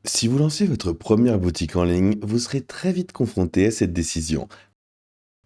Si vous lancez votre première boutique en ligne, vous serez très vite confronté à cette décision.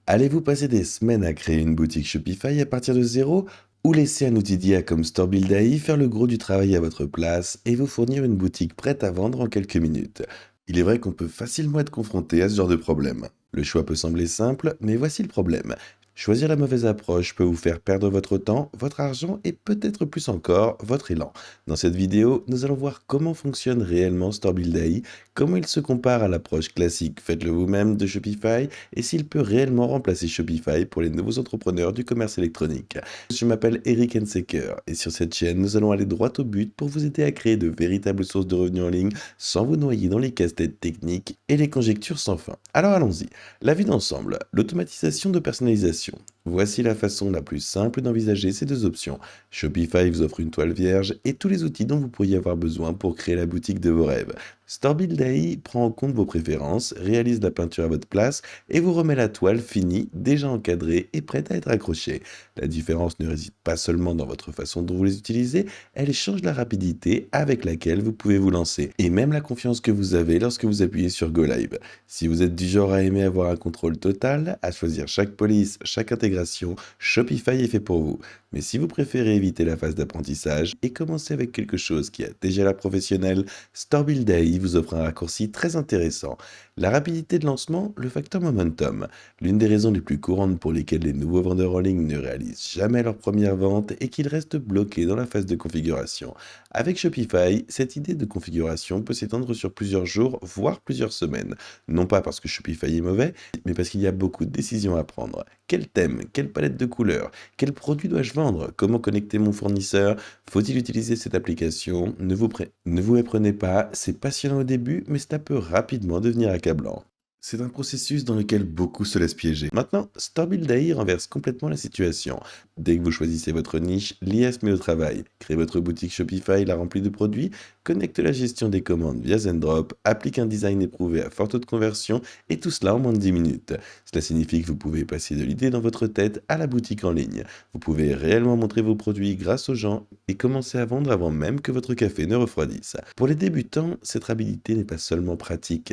Allez-vous passer des semaines à créer une boutique Shopify à partir de zéro ou laisser un outil d'IA comme StoreBuild AI faire le gros du travail à votre place et vous fournir une boutique prête à vendre en quelques minutes? Il est vrai qu'on peut facilement être confronté à ce genre de problème. Le choix peut sembler simple, mais voici le problème. Choisir la mauvaise approche peut vous faire perdre votre temps, votre argent et peut-être plus encore votre élan. Dans cette vidéo, nous allons voir comment fonctionne réellement StoreBuild AI, comment il se compare à l'approche classique faites-le vous-même de Shopify et s'il peut réellement remplacer Shopify pour les nouveaux entrepreneurs du commerce électronique. Je m'appelle Eric Hensecker et sur cette chaîne, nous allons aller droit au but pour vous aider à créer de véritables sources de revenus en ligne sans vous noyer dans les casse-têtes techniques et les conjectures sans fin. Alors allons-y. La vue d'ensemble, l'automatisation de personnalisation. Voici la façon la plus simple d'envisager ces deux options. Shopify vous offre une toile vierge et tous les outils dont vous pourriez avoir besoin pour créer la boutique de vos rêves. StoreBuild AI prend en compte vos préférences, réalise la peinture à votre place et vous remet la toile finie, déjà encadrée et prête à être accrochée. La différence ne réside pas seulement dans votre façon dont vous les utilisez, elle change la rapidité avec laquelle vous pouvez vous lancer et même la confiance que vous avez lorsque vous appuyez sur Go Live. Si vous êtes du genre à aimer avoir un contrôle total, à choisir chaque police, chaque intégration, Shopify est fait pour vous. Mais si vous préférez éviter la phase d'apprentissage et commencer avec quelque chose qui a déjà l'air professionnel, StoreBuild AI vous offre un raccourci très intéressant. La rapidité de lancement, le facteur momentum. L'une des raisons les plus courantes pour lesquelles les nouveaux vendeurs en ligne ne réalisent jamais leur première vente est qu'ils restent bloqués dans la phase de configuration. Avec Shopify, cette idée de configuration peut s'étendre sur plusieurs jours, voire plusieurs semaines. Non pas parce que Shopify est mauvais, mais parce qu'il y a beaucoup de décisions à prendre. Quel thème? Quelle palette de couleurs? Quel produit dois-je vendre? Comment connecter mon fournisseur? Faut-il utiliser cette application? Ne vous méprenez pas, c'est passionnant au début, mais cela peut rapidement devenir accablant. C'est un processus dans lequel beaucoup se laissent piéger. Maintenant, StoreBuild AI renverse complètement la situation. Dès que vous choisissez votre niche, l'IA se met au travail. Crée votre boutique Shopify, la remplit de produits, connecte la gestion des commandes via Zendrop, applique un design éprouvé à fort taux de conversion, et tout cela en moins de 10 minutes. Cela signifie que vous pouvez passer de l'idée dans votre tête à la boutique en ligne. Vous pouvez réellement montrer vos produits grâce aux gens et commencer à vendre avant même que votre café ne refroidisse. Pour les débutants, cette rapidité n'est pas seulement pratique,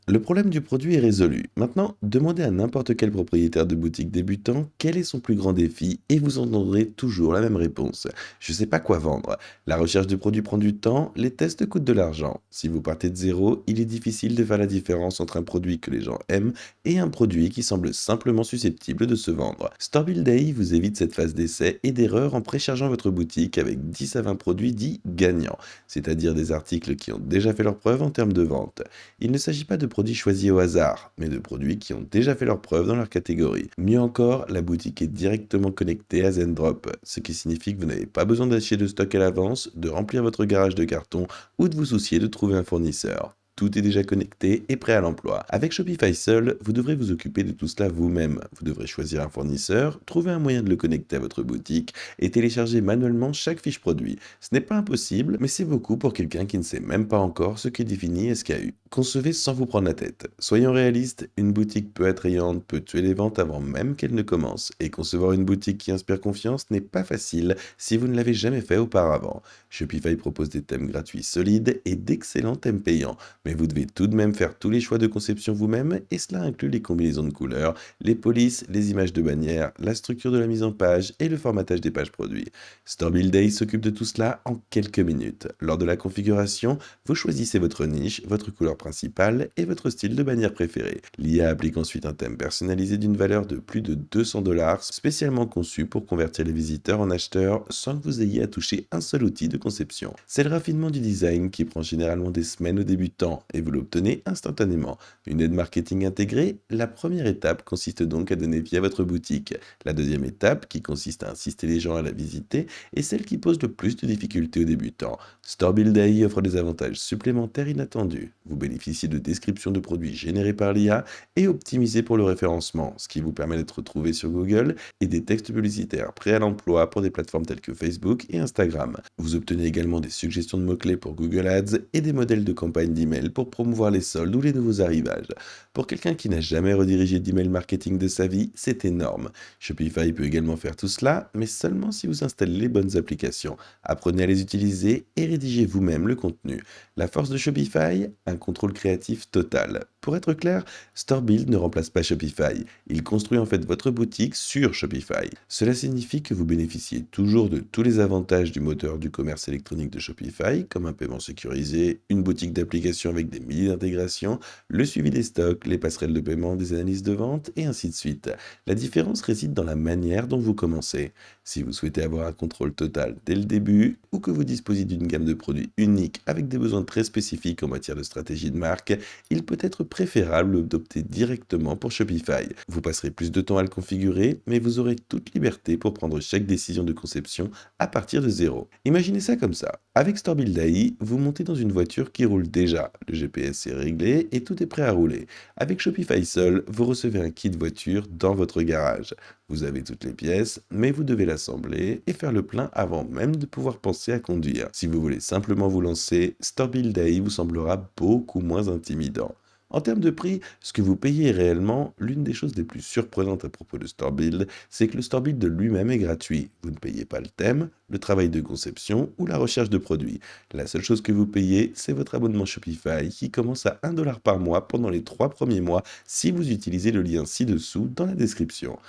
le problème du produit est résolu. Maintenant, demandez à n'importe quel propriétaire de boutique débutant quel est son plus grand défi et vous entendrez toujours la même réponse. Je ne sais pas quoi vendre. La recherche de produits prend du temps, les tests coûtent de l'argent. Si vous partez de zéro, il est difficile de faire la différence entre un produit que les gens aiment et un produit qui semble simplement susceptible de se vendre. StoreBuild AI vous évite cette phase d'essai et d'erreur en préchargeant votre boutique avec 10 à 20 produits dits gagnants, c'est-à-dire des articles qui ont déjà fait leur preuve en termes de vente. Il ne s'agit pas de produits choisis au hasard, mais de produits qui ont déjà fait leur preuve dans leur catégorie. Mieux encore, la boutique est directement connectée à Zendrop, ce qui signifie que vous n'avez pas besoin d'acheter de stock à l'avance, de remplir votre garage de carton ou de vous soucier de trouver un fournisseur. Tout est déjà connecté et prêt à l'emploi. Avec Shopify seul, vous devrez vous occuper de tout cela vous-même. Vous devrez choisir un fournisseur, trouver un moyen de le connecter à votre boutique et télécharger manuellement chaque fiche produit. Ce n'est pas impossible, mais c'est beaucoup pour quelqu'un qui ne sait même pas encore ce qu'est défini SKU. Concevez sans vous prendre la tête. Soyons réalistes, une boutique peu attrayante peut tuer les ventes avant même qu'elle ne commence. Et concevoir une boutique qui inspire confiance n'est pas facile si vous ne l'avez jamais fait auparavant. Shopify propose des thèmes gratuits solides et d'excellents thèmes payants. Mais vous devez tout de même faire tous les choix de conception vous-même et cela inclut les combinaisons de couleurs, les polices, les images de bannières, la structure de la mise en page et le formatage des pages produits. StoreBuild AI s'occupe de tout cela en quelques minutes. Lors de la configuration, vous choisissez votre niche, votre couleur principale et votre style de bannière préféré. L'IA applique ensuite un thème personnalisé d'une valeur de plus de 200 $, spécialement conçu pour convertir les visiteurs en acheteurs sans que vous ayez à toucher un seul outil de conception. C'est le raffinement du design qui prend généralement des semaines aux débutants et vous l'obtenez instantanément. Une aide marketing intégrée, la première étape consiste donc à donner vie à votre boutique. La deuxième étape, qui consiste à inciter les gens à la visiter, est celle qui pose le plus de difficultés aux débutants. StoreBuild AI offre des avantages supplémentaires inattendus. Vous bénéficiez de descriptions de produits générées par l'IA et optimisées pour le référencement, ce qui vous permet d'être retrouvé sur Google et des textes publicitaires prêts à l'emploi pour des plateformes telles que Facebook et Instagram. Vous obtenez également des suggestions de mots-clés pour Google Ads et des modèles de campagne d'email pour promouvoir les soldes ou les nouveaux arrivages. Pour quelqu'un qui n'a jamais redirigé d'email marketing de sa vie, c'est énorme. Shopify peut également faire tout cela, mais seulement si vous installez les bonnes applications. Apprenez à les utiliser et rédigez vous-même le contenu. La force de Shopify, un contrôle créatif total. Pour être clair, StoreBuild ne remplace pas Shopify. Il construit en fait votre boutique sur Shopify. Cela signifie que vous bénéficiez toujours de tous les avantages du moteur du commerce électronique de Shopify, comme un paiement sécurisé, une boutique d'applications avec des milliers d'intégrations, le suivi des stocks, les passerelles de paiement, des analyses de vente, et ainsi de suite. La différence réside dans la manière dont vous commencez. Si vous souhaitez avoir un contrôle total dès le début, ou que vous disposez d'une gamme de produits unique avec des besoins très spécifiques en matière de stratégie de marque, il peut être préférable d'opter directement pour Shopify. Vous passerez plus de temps à le configurer, mais vous aurez toute liberté pour prendre chaque décision de conception à partir de zéro. Imaginez ça comme ça. Avec StoreBuild AI, vous montez dans une voiture qui roule déjà. Le GPS est réglé et tout est prêt à rouler. Avec Shopify seul, vous recevez un kit voiture dans votre garage. Vous avez toutes les pièces, mais vous devez l'assembler et faire le plein avant même de pouvoir penser à conduire. Si vous voulez simplement vous lancer, StoreBuild AI vous semblera beaucoup moins intimidant. En termes de prix, ce que vous payez est réellement l'une des choses les plus surprenantes à propos de StoreBuild, c'est que le StoreBuild de lui-même est gratuit. Vous ne payez pas le thème, le travail de conception ou la recherche de produits. La seule chose que vous payez, c'est votre abonnement Shopify qui commence à 1$ par mois pendant les 3 premiers mois si vous utilisez le lien ci-dessous dans la description.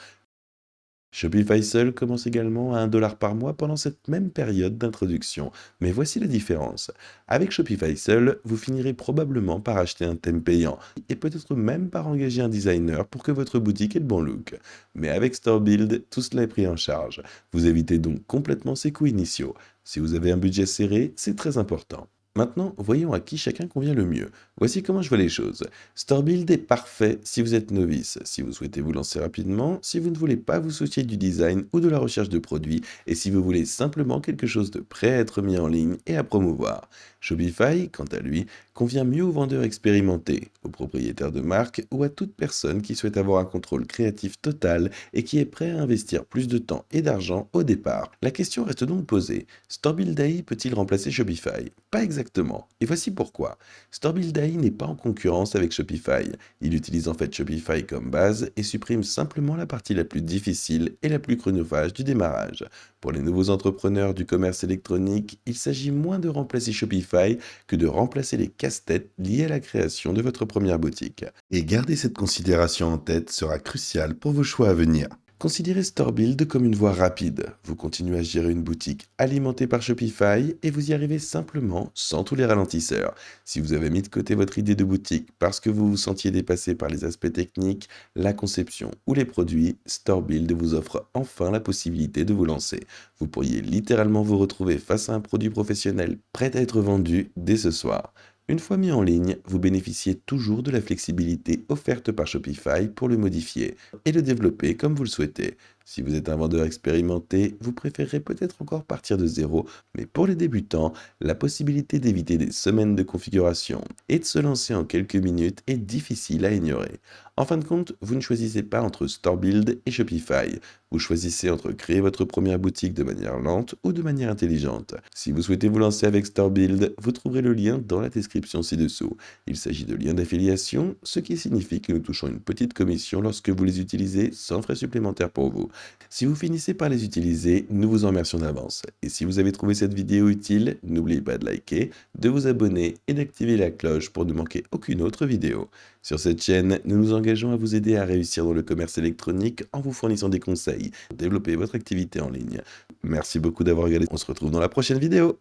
Shopify seul commence également à 1$ par mois pendant cette même période d'introduction. Mais voici la différence. Avec Shopify seul, vous finirez probablement par acheter un thème payant et peut-être même par engager un designer pour que votre boutique ait le bon look. Mais avec StoreBuild, tout cela est pris en charge. Vous évitez donc complètement ces coûts initiaux. Si vous avez un budget serré, c'est très important. Maintenant, voyons à qui chacun convient le mieux. Voici comment je vois les choses. StoreBuild est parfait si vous êtes novice, si vous souhaitez vous lancer rapidement, si vous ne voulez pas vous soucier du design ou de la recherche de produits, et si vous voulez simplement quelque chose de prêt à être mis en ligne et à promouvoir. Shopify, quant à lui, convient mieux aux vendeurs expérimentés, aux propriétaires de marque ou à toute personne qui souhaite avoir un contrôle créatif total et qui est prêt à investir plus de temps et d'argent au départ. La question reste donc posée. StoreBuild AI peut-il remplacer Shopify? Pas exactement. Et voici pourquoi. StoreBuild AI n'est pas en concurrence avec Shopify. Il utilise en fait Shopify comme base et supprime simplement la partie la plus difficile et la plus chronophage du démarrage. Pour les nouveaux entrepreneurs du commerce électronique, il s'agit moins de remplacer Shopify que de remplacer les casse-têtes liés à la création de votre première boutique. Et garder cette considération en tête sera crucial pour vos choix à venir. Considérez StoreBuild comme une voie rapide. Vous continuez à gérer une boutique alimentée par Shopify et vous y arrivez simplement sans tous les ralentisseurs. Si vous avez mis de côté votre idée de boutique parce que vous vous sentiez dépassé par les aspects techniques, la conception ou les produits, StoreBuild vous offre enfin la possibilité de vous lancer. Vous pourriez littéralement vous retrouver face à un produit professionnel prêt à être vendu dès ce soir. Une fois mis en ligne, vous bénéficiez toujours de la flexibilité offerte par Shopify pour le modifier et le développer comme vous le souhaitez. Si vous êtes un vendeur expérimenté, vous préférerez peut-être encore partir de zéro, mais pour les débutants, la possibilité d'éviter des semaines de configuration et de se lancer en quelques minutes est difficile à ignorer. En fin de compte, vous ne choisissez pas entre StoreBuild et Shopify. Vous choisissez entre créer votre première boutique de manière lente ou de manière intelligente. Si vous souhaitez vous lancer avec StoreBuild, vous trouverez le lien dans la description ci-dessous. Il s'agit de liens d'affiliation, ce qui signifie que nous touchons une petite commission lorsque vous les utilisez sans frais supplémentaires pour vous. Si vous finissez par les utiliser, nous vous en remercions d'avance. Et si vous avez trouvé cette vidéo utile, n'oubliez pas de liker, de vous abonner et d'activer la cloche pour ne manquer aucune autre vidéo. Sur cette chaîne, nous nous engageons à vous aider à réussir dans le commerce électronique en vous fournissant des conseils pour développer votre activité en ligne. Merci beaucoup d'avoir regardé, on se retrouve dans la prochaine vidéo.